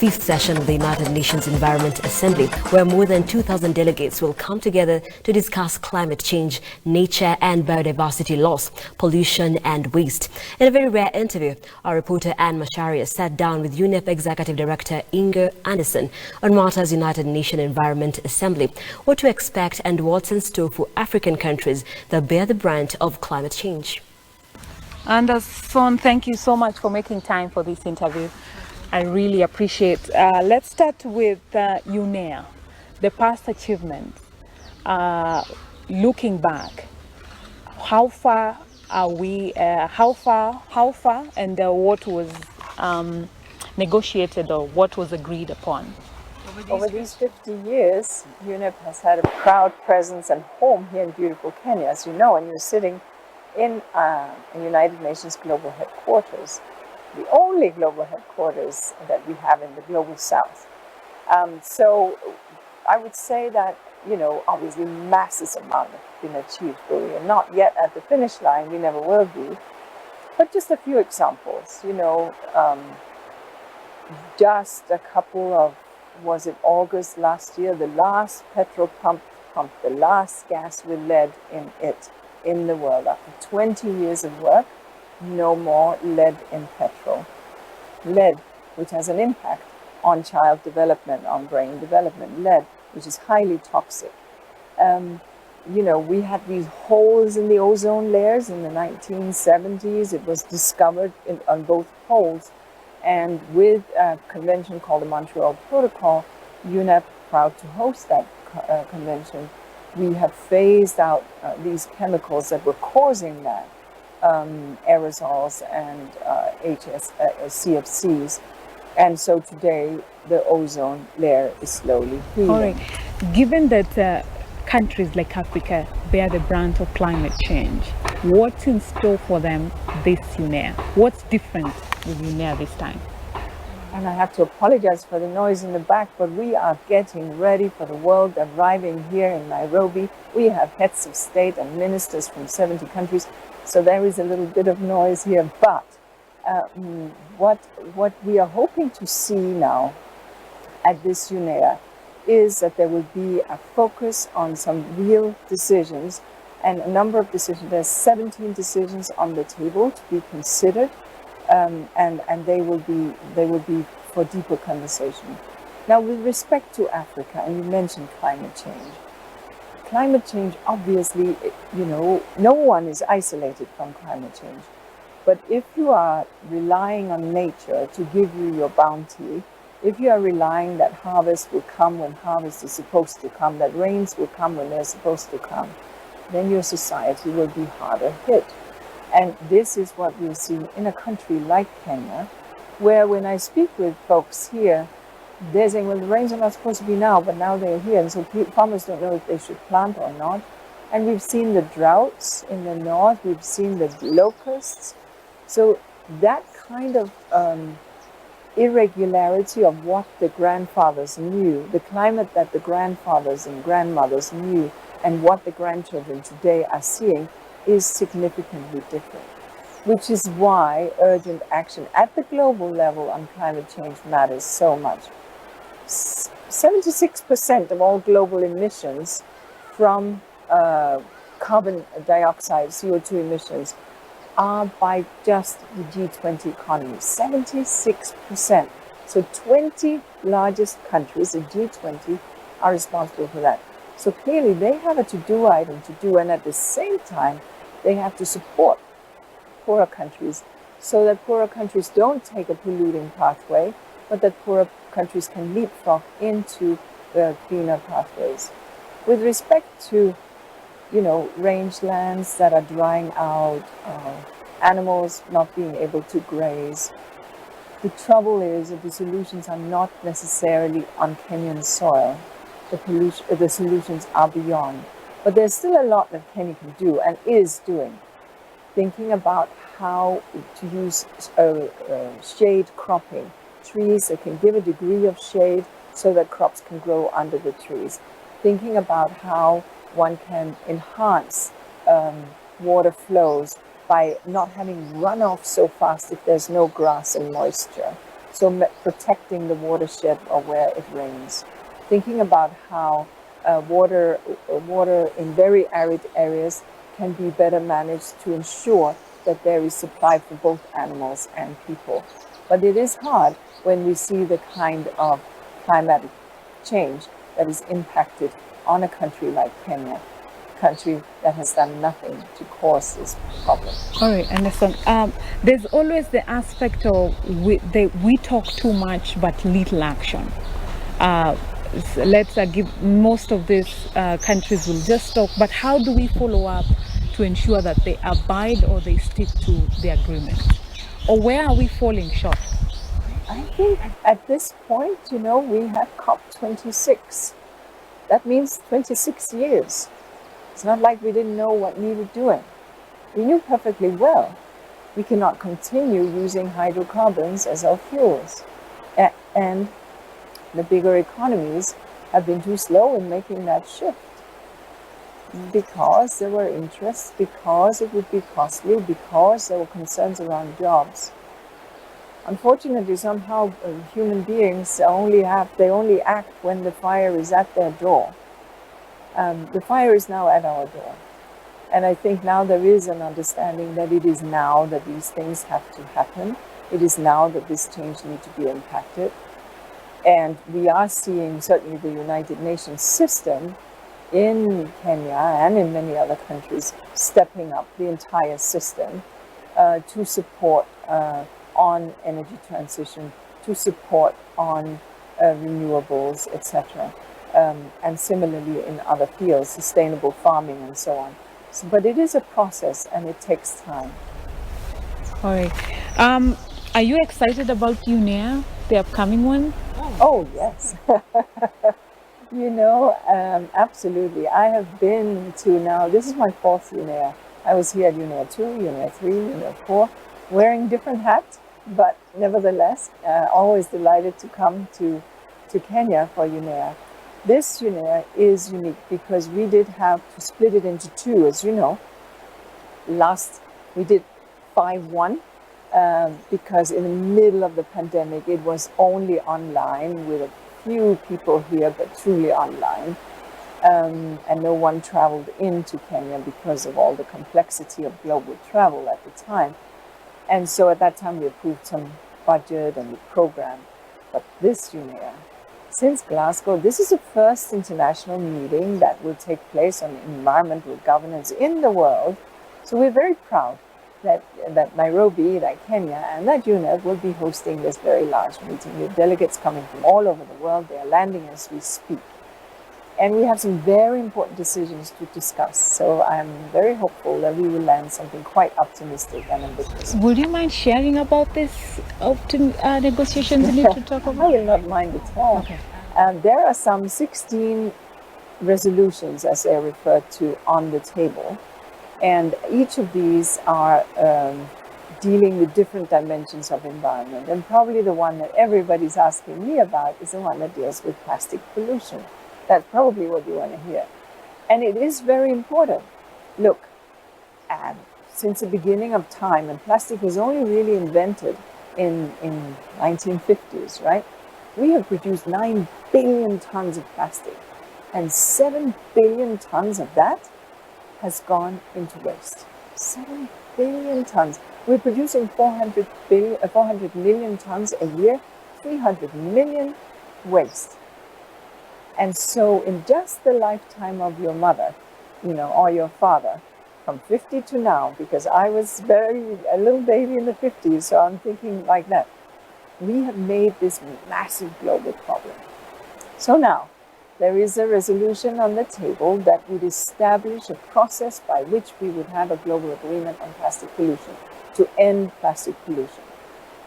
fifth session of the United Nations Environment Assembly, where more than 2,000 delegates will come together to discuss climate change, nature and biodiversity loss, pollution and waste. In a very rare interview, our reporter Anne Macharia sat down with UNEP Executive Director Inge Anderson on Malta's United Nations Environment Assembly, what to expect and what's in store for African countries that bear the brunt of climate change. Anderson, thank you so much for making time for this interview. I really appreciate. Let's start with UNEA, the past achievements. Looking back, how far are we? How far, and what was negotiated or what was agreed upon? Over these 50 years, UNEP has had a proud presence and home here in beautiful Kenya, as you know, and you're sitting in United Nations Global Headquarters, the only global headquarters that we have in the Global South. So I would say that, you know, obviously masses amount have been achieved, but we are not yet at the finish line, we never will be. But just a few examples, you know, just a couple of, was it August last year, the last petrol pump, the last gas with lead in it in the world. After 20 years of work, no more lead in petrol. Lead, which has an impact on child development, on brain development. Lead, which is highly toxic. You know, we had these holes in the ozone layers in the 1970s. It was discovered on both poles. And with a convention called the Montreal Protocol, UNEP, proud to host that convention, we have phased out these chemicals that were causing that, aerosols and CFCs. And so today, the ozone layer is slowly healing. All right. Given that countries like Africa bear the brunt of climate change, what's in store for them this UNEA? What's different with UNEA this time? And I have to apologize for the noise in the back, but we are getting ready for the world arriving here in Nairobi. We have heads of state and ministers from 70 countries, so there is a little bit of noise here. But what we are hoping to see now at this UNEA is that there will be a focus on some real decisions and a number of decisions. There's 17 decisions on the table to be considered. And they will be for deeper conversation. Now, with respect to Africa, and you mentioned climate change. Climate change, obviously, you know, no one is isolated from climate change. But if you are relying on nature to give you your bounty, if you are relying that harvest will come when harvest is supposed to come, that rains will come when they're supposed to come, then your society will be harder hit. And this is what we're seeing in a country like Kenya, where when I speak with folks here, they're saying, well, the rains are not supposed to be now, but now they're here. And so farmers don't know if they should plant or not. And we've seen the droughts in the north, we've seen the locusts. So that kind of irregularity of what the grandfathers knew, the climate that the grandfathers and grandmothers knew, and what the grandchildren today are seeing, is significantly different, which is why urgent action at the global level on climate change matters so much. 76% of all global emissions from carbon dioxide, CO2 emissions, are by just the G20 economy, 76%. So 20 largest countries, the G20, are responsible for that. So clearly they have a to-do item to do, and at the same time, they have to support poorer countries so that poorer countries don't take a polluting pathway, but that poorer countries can leapfrog into the cleaner pathways. With respect to, you know, rangelands that are drying out, animals not being able to graze, the trouble is that the solutions are not necessarily on Kenyan soil. The solutions are beyond. But there's still a lot that Kenya can do and is doing. Thinking about how to use shade cropping, trees that can give a degree of shade so that crops can grow under the trees. Thinking about how one can enhance water flows by not having runoff so fast if there's no grass and moisture. So protecting the watershed or where it rains. Thinking about how water in very arid areas can be better managed to ensure that there is supply for both animals and people. But it is hard when we see the kind of climatic change that is impacted on a country like Kenya, a country that has done nothing to cause this problem. All right, understand. There's always the aspect of we talk too much but little action. Let's give most of these countries will just talk, but how do we follow up to ensure that they abide or they stick to the agreement? Or where are we falling short? I think at this point, we have COP26. That means 26 years. It's not like we didn't know what needed doing. We knew perfectly well we cannot continue using hydrocarbons as our fuels. And the bigger economies have been too slow in making that shift because there were interests, because it would be costly, because there were concerns around jobs. Unfortunately, somehow human beings only act when the fire is at their door. The fire is now at our door. And I think now there is an understanding that it is now that these things have to happen. It is now that this change needs to be impacted. And we are seeing certainly the United Nations system in Kenya and in many other countries stepping up the entire system to support on energy transition, to support on renewables, etc. And similarly in other fields, sustainable farming and so on. But it is a process and it takes time. All right. Are you excited about UNEA, the upcoming one? Oh, yes. Absolutely. I have been to now, this is my fourth UNEA. I was here at UNEA 2, UNEA 3, UNEA 4, wearing different hats, but nevertheless, always delighted to come to Kenya for UNEA. This UNEA is unique because we did have to split it into two, as you know. Last, we did 5-1 because in the middle of the pandemic, it was only online with a few people here, but truly online. And no one traveled into Kenya because of all the complexity of global travel at the time. And so at that time, we approved some budget and the program. But this UNEA, since Glasgow, this is the first international meeting that will take place on environmental governance in the world. So we're very proud that Nairobi, that Kenya, and that UNEP will be hosting this very large meeting with delegates coming from all over the world. They are landing as we speak. And we have some very important decisions to discuss. So I'm very hopeful that we will land something quite optimistic and ambitious. Would you mind sharing about this negotiations you need to talk about? I will not mind at all. Okay. There are some 16 resolutions, as they're referred to, on the table. And each of these are dealing with different dimensions of environment. And probably the one that everybody's asking me about is the one that deals with plastic pollution. That's probably what you want to hear. And it is very important. Look, since the beginning of time, and plastic was only really invented in 1950s, right? We have produced 9 billion tons of plastic, and 7 billion tons of that has gone into waste. 7 billion tons. We're producing 400 million tons a year, 300 million waste. And so in just the lifetime of your mother, or your father, from 50 to now, because I was a little baby in the 50s, so I'm thinking like that, we have made this massive global problem. So now, there is a resolution on the table that would establish a process by which we would have a global agreement on plastic pollution, to end plastic pollution.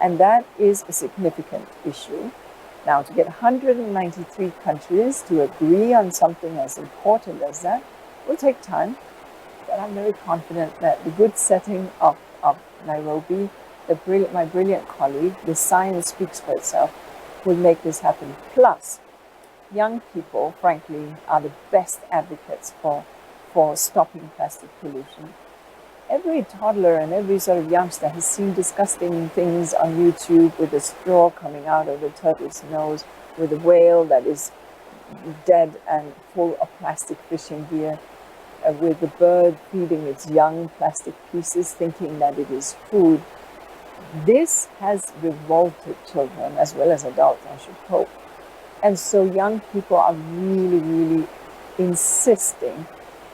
And that is a significant issue. Now, to get 193 countries to agree on something as important as that will take time, but I'm very confident that the good setting of Nairobi, my brilliant colleague, the science speaks for itself, will make this happen. Plus, young people, frankly, are the best advocates for stopping plastic pollution. every toddler and every sort of youngster has seen disgusting things on YouTube with a straw coming out of the turtle's nose, with a whale that is dead and full of plastic fishing gear, with the bird feeding its young plastic pieces thinking that it is food. This has revolted children as well as adults, I should hope. And so young people are really, really insisting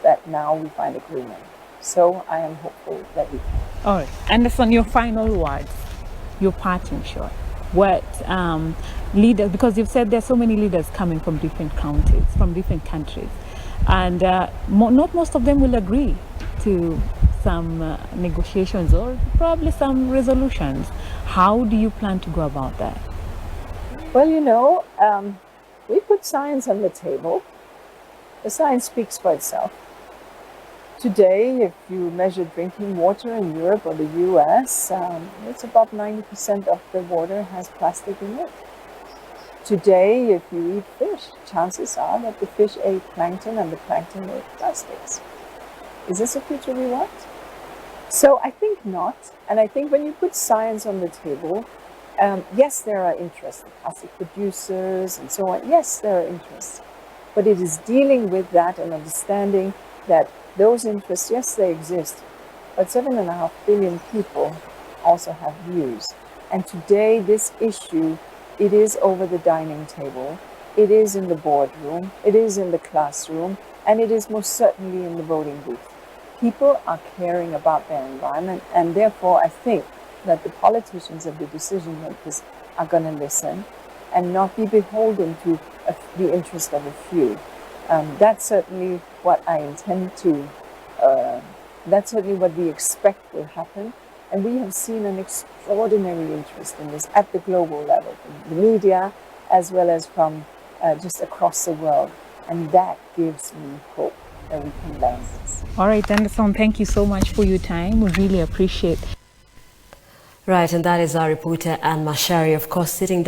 that now we find agreement. So I am hopeful that we can. All right. Anderson, your final words, your parting shot. What leaders, because you've said there's so many leaders coming from different countries, and not most of them will agree to some negotiations or probably some resolutions. How do you plan to go about that? Well, we put science on the table. The science speaks for itself. Today, if you measure drinking water in Europe or the US, it's about 90% of the water has plastic in it. Today, if you eat fish, chances are that the fish ate plankton and the plankton ate plastics. Is this a future we want? So I think not. And I think when you put science on the table, yes, there are interests, plastic producers and so on. Yes, there are interests. But it is dealing with that and understanding that those interests, yes, they exist, but 7.5 billion people also have views. And today, this issue, it is over the dining table, it is in the boardroom, it is in the classroom, and it is most certainly in the voting booth. People are caring about their environment, and therefore I think that the politicians and the decision makers are going to listen and not be beholden to the interest of a few. That's certainly what I intend to, that's certainly what we expect will happen. And we have seen an extraordinary interest in this at the global level, from the media as well as from just across the world. And that gives me hope that we can land this. All right, Anderson, thank you so much for your time. We really appreciate it. Right, and that is our reporter, Anne Mashari, of course, sitting down.